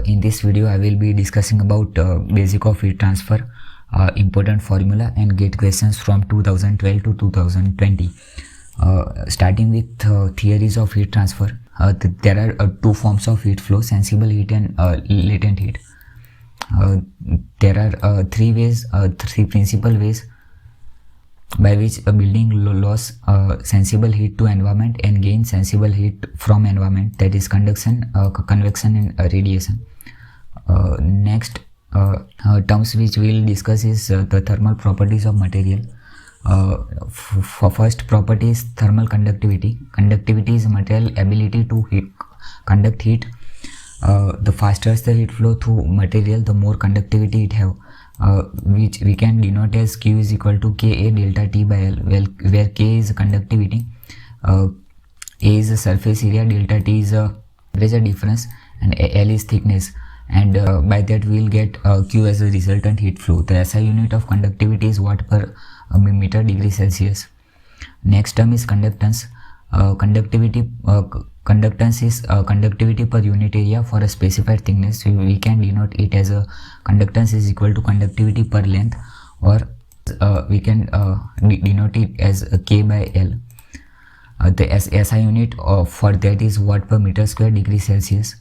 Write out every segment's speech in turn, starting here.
In this video, I will be discussing about basic of heat transfer, important formula and gate questions from 2012 to 2020. Starting with theories of heat transfer, there are two forms of heat flow: sensible heat and latent heat. There are three principal ways by which a building loss sensible heat to environment and gain sensible heat from environment, that is conduction, convection and radiation. Next terms which we will discuss is the thermal properties of material. For first property is thermal conductivity. Conductivity is material ability to conduct heat. The faster the heat flow through material, the more conductivity it have, which we can denote as Q is equal to Ka delta T by L, where K is conductivity, A is the surface area, delta T is a temperature difference, and L is thickness, and by that we will get Q as a resultant heat flow. The SI unit of conductivity is watt per meter degree Celsius. Next term is conductance. Conductance is conductivity per unit area for a specified thickness. So we can denote it as a conductance is equal to conductivity per length, or we can denote it as K by L. The SI unit for that is watt per meter square degree Celsius.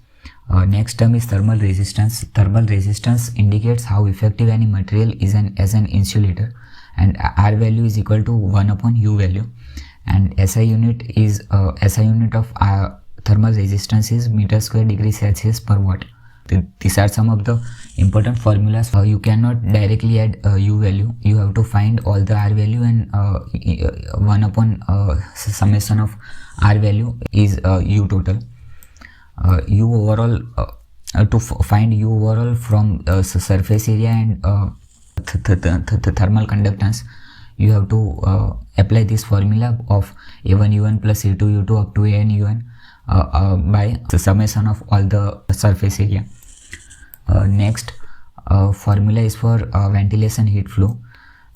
Next term is thermal resistance. Thermal resistance indicates how effective any material is as an insulator, and R value is equal to 1 upon U value. And SI unit is SI unit of thermal resistance is meter square degree Celsius per watt. These are some of the important formulas. You cannot directly add U value. You have to find all the R value, and 1 upon summation of R value is U total. U overall, to find U overall from surface area and thermal conductance, you have to apply this formula of A1 U1 plus A2 U2 up to AN UN by the summation of all the surface area. Next formula is for ventilation heat flow.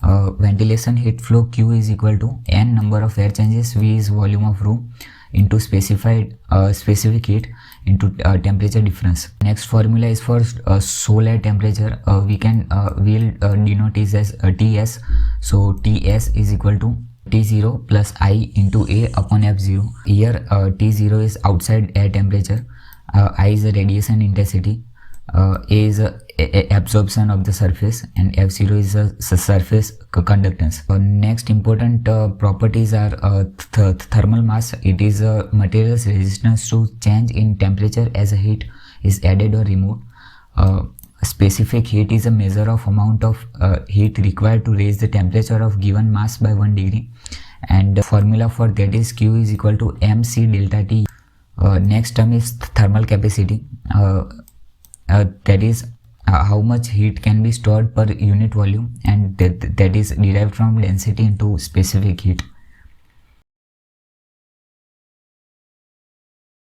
Ventilation heat flow Q is equal to N number of air changes, V is volume of room, into specific heat into temperature difference. Next formula is for sole air temperature. We'll denote it as TS. So TS is equal to T0 plus I into A upon F0. Here T0 is outside air temperature, I is the radiation intensity, A is absorption of the surface, and F0 is the surface conductance. Next important properties are thermal mass. It is a material's resistance to change in temperature as a heat is added or removed. Specific heat is a measure of amount of heat required to raise the temperature of given mass by 1 degree, and the formula for that is Q is equal to MC delta T. Next term is thermal capacity. That is how much heat can be stored per unit volume, and that is derived from density into specific heat.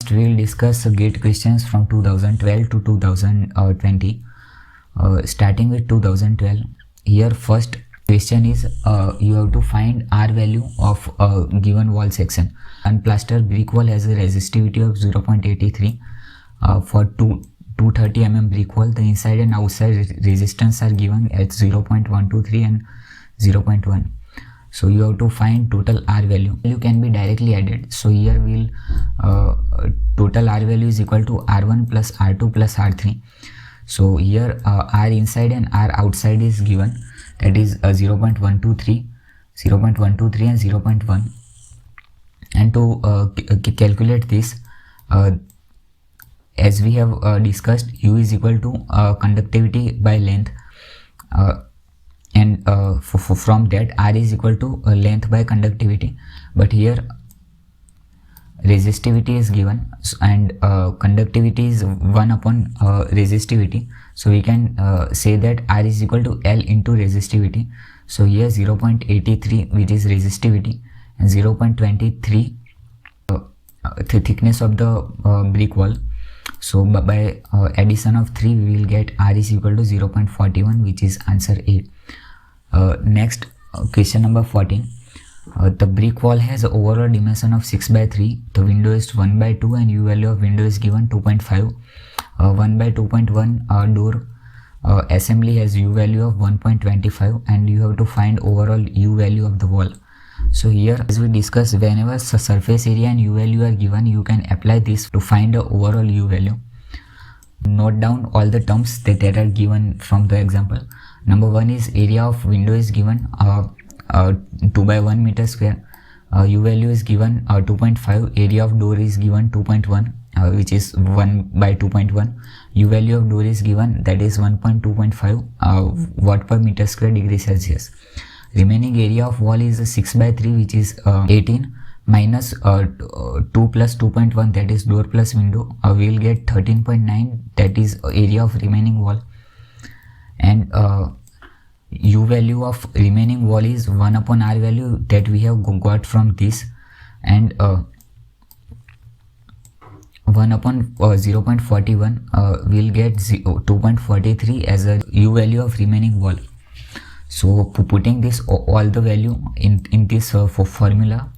We will discuss gate questions from 2012 to 2020. Starting with 2012, here first question is you have to find R value of a given wall section. Unplastered brick wall has a resistivity of 0.83. For 230 mm brick wall, the inside and outside resistance are given at 0.123 and 0.1. So you have to find total R value. You can be directly added. So here we'll total R value is equal to R1 plus R2 plus R3. So here R inside and R outside is given, that is 0.123 and 0.1. And to calculate this, as we have discussed, U is equal to conductivity by length, and from that R is equal to length by conductivity. But here resistivity is given, and conductivity is 1 upon resistivity. So we can say that R is equal to L into resistivity. So here 0.83 which is resistivity, and 0.23 the thickness of the brick wall. So by addition of 3 we will get R is equal to 0.41, which is answer A. Next question number 14. The brick wall has an overall dimension of 6 by 3. The window is 1 by 2 and U value of window is given 2.5. 1 by 2.1 door assembly has U value of 1.25, and you have to find overall U value of the wall. So here, as we discussed, whenever surface area and U value are given, you can apply this to find the overall U value. Note down all the terms that are given from the example. Number 1 is area of window is given 2 by 1 meter square. U value is given 2.5. Area of door is given 2.1, which is 1 by 2.1. U value of door is given, that is 1.2.5 watt per meter square degree Celsius. Remaining area of wall is 6 by 3, which is 18, minus 2 plus 2.1, that is door plus window. We will get 13.9, that is area of remaining wall. And U value of remaining wall is 1 upon R value that we have got from this, and 1 upon 0.41 we'll get 2.43 as a U value of remaining wall. So putting this all the value in this formula,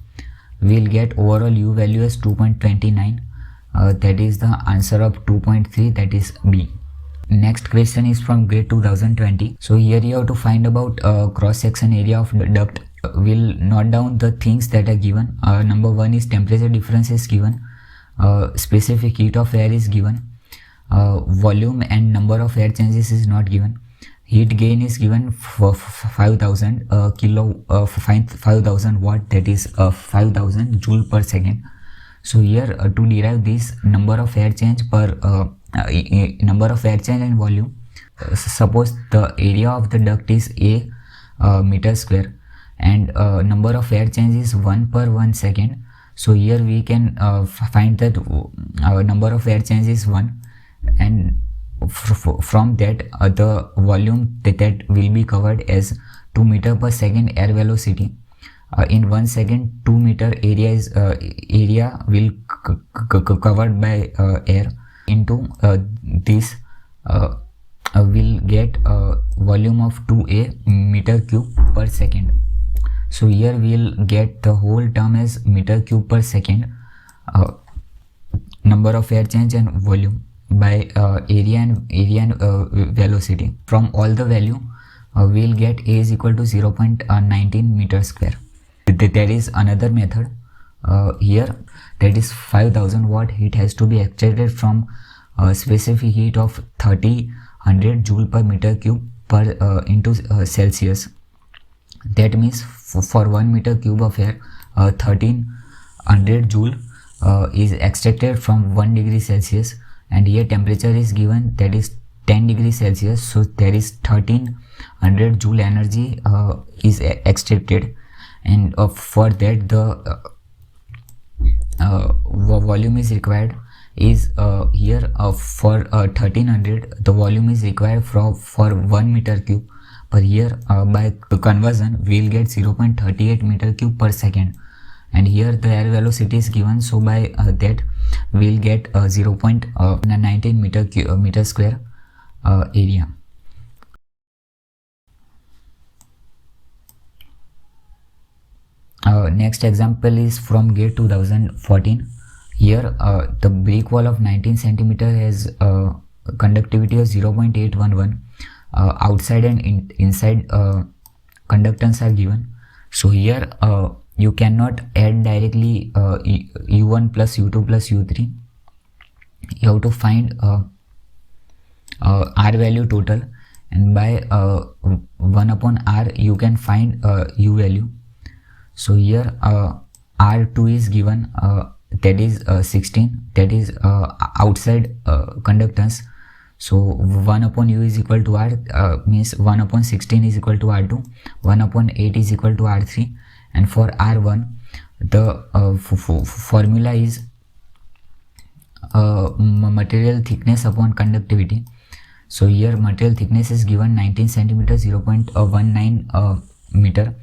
we'll get overall U value as 2.29. That is the answer of 2.3, that is B. Next question is from grade 2020. So here you have to find about cross section area of the duct. We'll note down the things that are given. Number 1 is temperature difference is given, specific heat of air is given, volume and number of air changes is not given. Heat gain is given for 5000 5000 watt, that is 5000 joule per second. So here to derive this number of air change and volume, suppose the area of the duct is A meter square, and number of air change is 1 per 1 second. So here we can find that number of air change is 1, and from that the volume that will be covered as 2 meter per second air velocity. In 1 second 2 meter area will covered by air into this will get volume of 2a meter cube per second. So here we will get the whole term as meter cube per second, number of air change and volume by area and velocity. From all the value we will get A is equal to 0.19 meter square. There is another method here, that is 5000 watt heat has to be extracted from specific heat of 3000 joule per meter cube per into Celsius. That means for 1 meter cube of air 1300 joule is extracted from 1 degree Celsius, and here temperature is given, that is 10 degrees Celsius. So there is 1300 joule energy is extracted, and for that the volume is required is here for 1300 the volume is required for 1 meter cube. But here by conversion we will get 0.38 meter cube per second, and here the air velocity is given, so by that we will get 0.19 meter square area. Next example is from grade 2014. Here the brick wall of 19 centimeter has conductivity of 0.811. Outside and inside conductance are given. So here you cannot add directly U1 plus U2 plus U3. You have to find R value total, and by 1 upon R you can find U value. So here R2 is given, that is 16, that is outside conductance. So 1 upon U is equal to R, means 1 upon 16 is equal to R2, 1 upon 8 is equal to R3, and for R1 the formula is material thickness upon conductivity. So here material thickness is given 19 centimeter, 0.19 meter,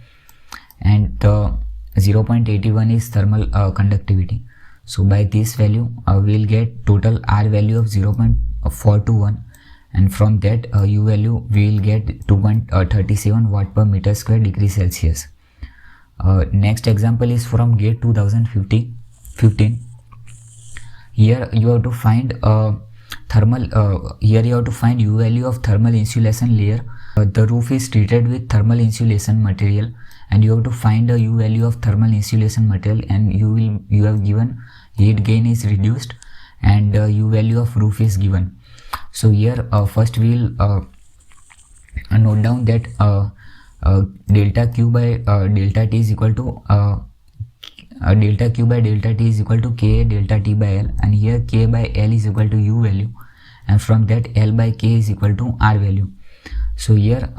and the 0.81 is thermal conductivity. So by this value we will get total R value of 0.421, and from that U value we will get 2.37 watt per meter square degree Celsius. Next example is from grade 2015. Here you have to find thermal, here you have to find U value of thermal insulation layer. The roof is treated with thermal insulation material, and you have to find a U value of thermal insulation material, and you have given heat gain is reduced, and U value of roof is given. So here first we will note down that delta Q by delta T is equal to delta Q by delta T is equal to K delta T by L, and here K by L is equal to U value, and from that L by K is equal to R value. So here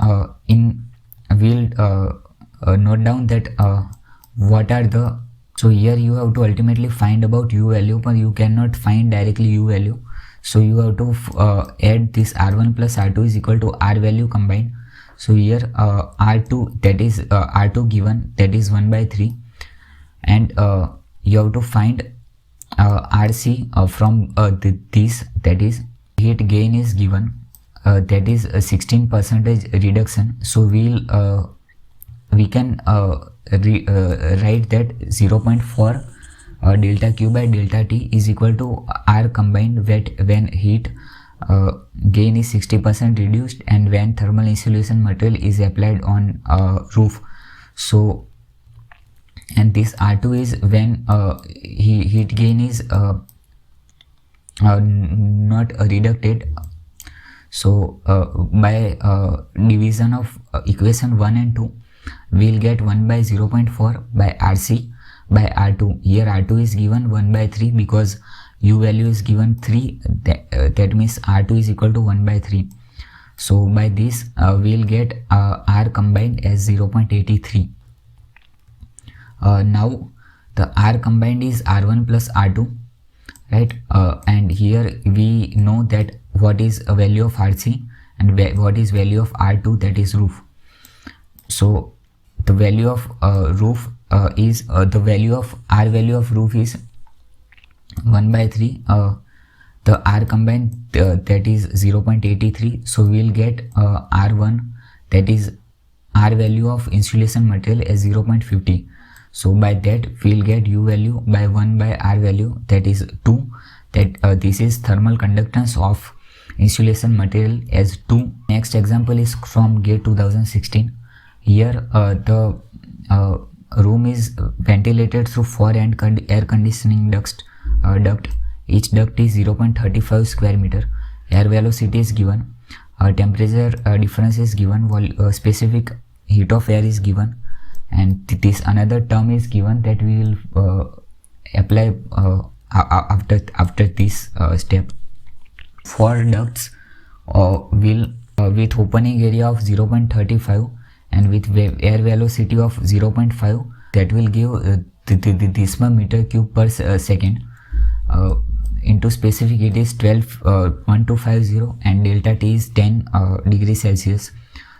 we'll note down that what are the, so here you have to ultimately find about U value, but you cannot find directly U value. So you have to add this R1 plus R2 is equal to R value combined. So here R2, that is R2 given, that is 1 by 3, and you have to find RC from this, that is heat gain is given, that is a 16% reduction. So we can write that 0.4 delta Q by delta T is equal to R combined when heat gain is 60% reduced and when thermal insulation material is applied on roof. So, and this R2 is when heat gain is not reducted. So by division of equation 1 and 2, we'll get 1 by 0.4 by RC by R2. Here R2 is given 1 by 3 because U value is given 3, that means R2 is equal to 1 by 3. So by this we'll get R combined as 0.83. Now the R combined is R1 plus R2, right? And here we know that what is a value of RC and what is value of R2, that is roof. So the value of roof is the value of R value of roof is 1 by 3. The R combined that is 0.83. So we'll get R1, that is R value of insulation material as 0.50. So by that we'll get U value by 1 by R value, that is 2. That this is thermal conductance of insulation material as 2. Next example is from GATE 2016. Here the room is ventilated through 4 air conditioning duct. Each duct is 0.35 square meter. Air velocity is given. Temperature difference is given. Specific heat of air is given. And this another term is given that we will apply after this step. 4 ducts will with opening area of 0.35 and with air velocity of 0.5, that will give this meter cube per second. Into specific it is 12.250 and delta T is 10 degrees Celsius.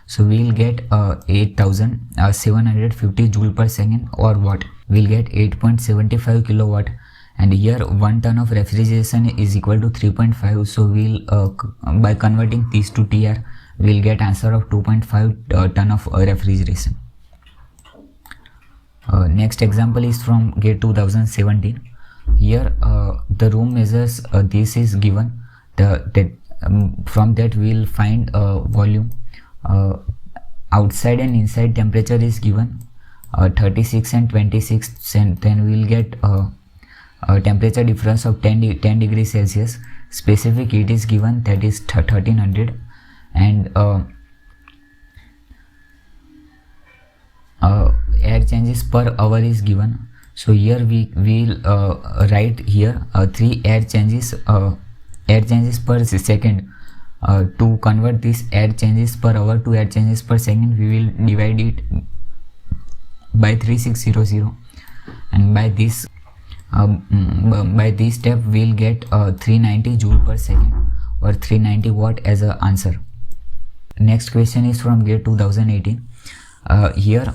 So we will get 8750 joule per second or watt. We will get 8.75 kilowatt, and here 1 ton of refrigeration is equal to 3.5. So we will by converting these to TR, we will get answer of 2.5 ton of refrigeration. Next example is from GATE 2017. Here the room measures this is given. From that we will find volume. Outside and inside temperature is given 36 and 26, and then we will get a temperature difference of 10 degrees Celsius. Specific heat is given, that is 1300, and air changes per hour is given. So here we will write here 3 air changes per second. To convert this air changes per hour to air changes per second, we will divide it by 3600, and by this step we will get 390 joule per second or 390 watt as an answer. Next question is from GATE 2018. Here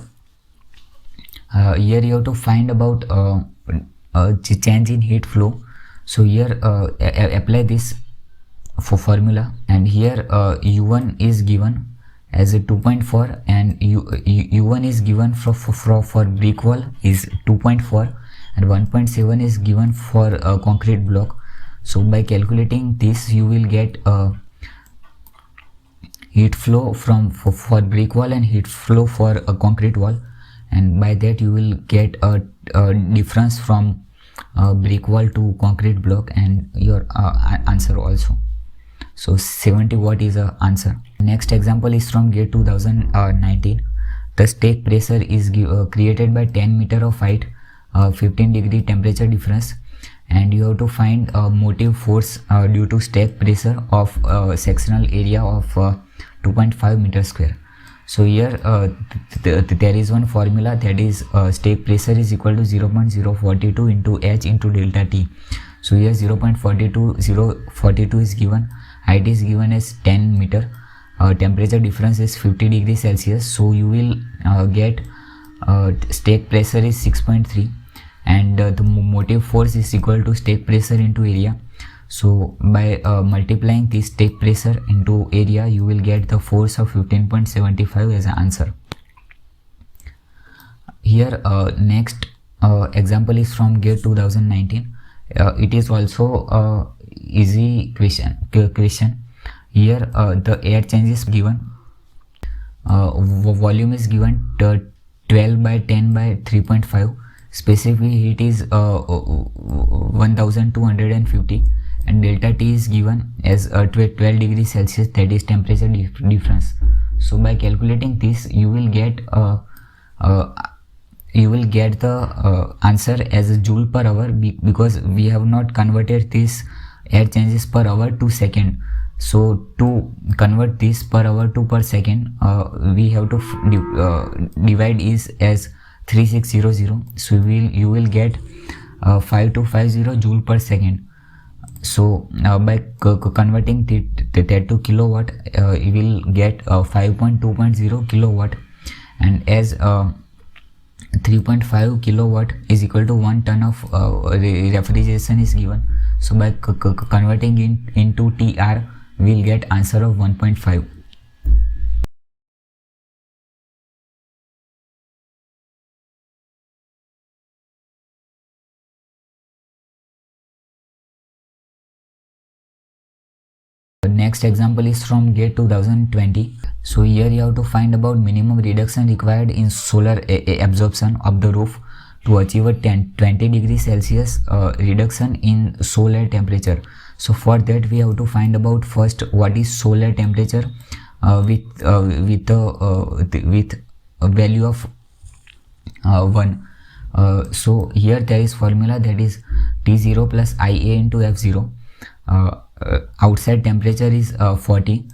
you have to find about change in heat flow. So here apply this formula, and here U1 is given as a 2.4 and U1 is given for brick wall is 2.4 and 1.7 is given for a concrete block. So by calculating this, you will get heat flow for brick wall and heat flow for a concrete wall, and by that you will get a difference from brick wall to concrete block and your answer also. So 70 watt is the answer. Next example is from GATE 2019. The stake pressure is created by 10 meter of height, 15 degree temperature difference, and you have to find motive force due to stake pressure of sectional area of 2.5 meter square. So here there is one formula, that is stake pressure is equal to 0.042 into H into delta T. So here 0.42 is given, height is given as 10 meter, temperature difference is 50 degrees Celsius. So you will get stake pressure is 6.3, and the motive force is equal to stake pressure into area. So by multiplying this stake pressure into area, you will get the force of 15.75 as an answer. Here next example is from GATE 2019. It is also easy question. Here the air change is given, volume is given 12 by 10 by 3.5, specific heat is 1250, and delta T is given as 12 degrees Celsius, that is temperature difference. So by calculating this, you will get the answer as a joule per hour, because we have not converted this air changes per hour to second. So to convert this per hour to per second, we have to divide is as 3600. So you will get 5250 joule per second. So by converting that to kilowatt, you will get 5.2.0 kilowatt, and as 3.5 kilowatt is equal to 1 ton of refrigeration is given. So by converting into TR, we will get answer of 1.5. The next example is from GATE 2020. So here you have to find about minimum reduction required in solar absorption of the roof to achieve a 20 degrees Celsius reduction in solar temperature. So for that we have to find about first what is solar temperature with a value of 1. So here there is formula, that is T0 plus IA into F0. Outside temperature is 40,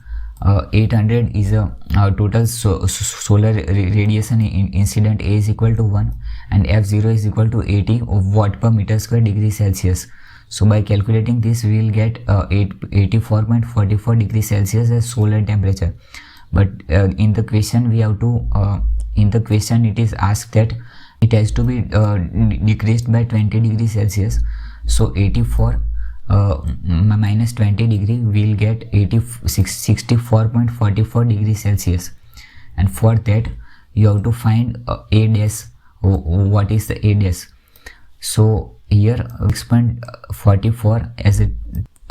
800 is a total solar radiation incident. A is equal to 1 and F0 is equal to 80 watt per meter square degree Celsius. So by calculating this, we will get 84.44 degrees Celsius as solar temperature. But in the question we have to it is asked that it has to be decreased by 20 degrees Celsius. So 84 minus 20 degree, we will get 64.44 degrees Celsius, and for that you have to find A dash. What is the A dash? So here 6.44 as a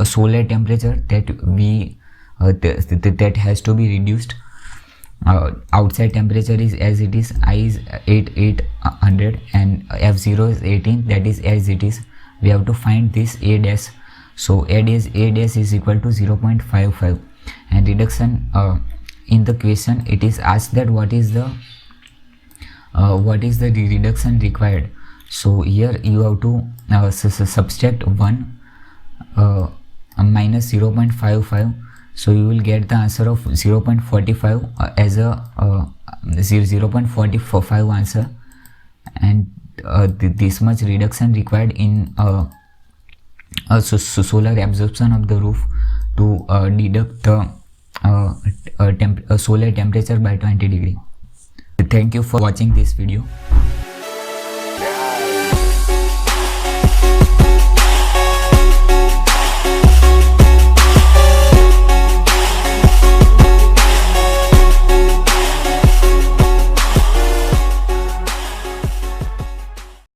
solar temperature that we that has to be reduced. Outside temperature is as it is, I is 800 and F0 is 18, that is as it is. We have to find this A dash. So A dash is equal to 0.55, and reduction in the question it is asked that what is the reduction required. So here you have to subtract 1 minus 0.55. So you will get the answer of 0.45 as a 0.45 answer, and this much reduction required in solar absorption of the roof to deduct the solar temperature by 20 degree. Thank you for watching this video.